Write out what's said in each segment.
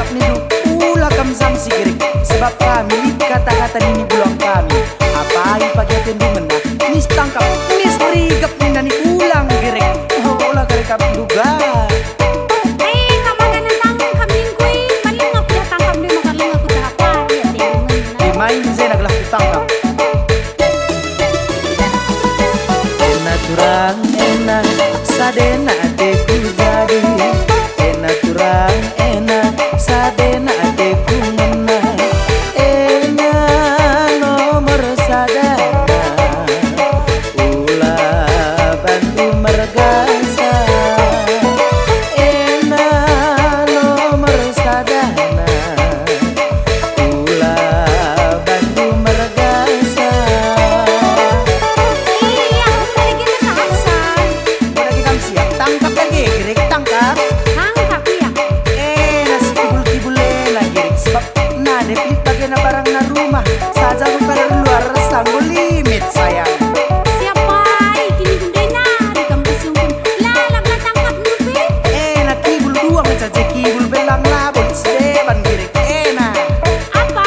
tangkap nidu ula kam sam sigirik. Sebab kami kata-kata nini bulang kami. Apa yang pagi tendungan na nis tangkap nis rigap nindani ulang girik. Oh ulah kare kami duga. Main saya naglah tangkap. Enak turang enak sadena ateku jadi. Enak turang enak sadena ateku menang. Enak nomor sadana ulah bantu mergasa. Enak nomor sadana na barang na rumah saja pada luar sanggup limit sayang. Siapa kini gundai na di kampus pun lalang na tangkap nubi. Na kibul dua mencaci kibul belang labul sedeban girik na. Apa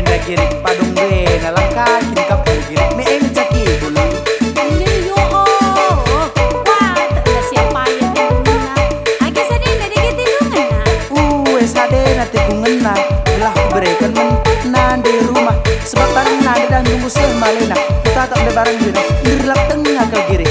na girik padung na langkah kini kapul girik me mencaci kibul. Yo wah tak ada siapa yang tindungan na. Agi sadena dikit tindungan na. Sadena tikungan na. Lah berikan menan di rumah sebab barang nada dan nunggu semalena kita tak ada barang diri nirlak tengah ke kiri.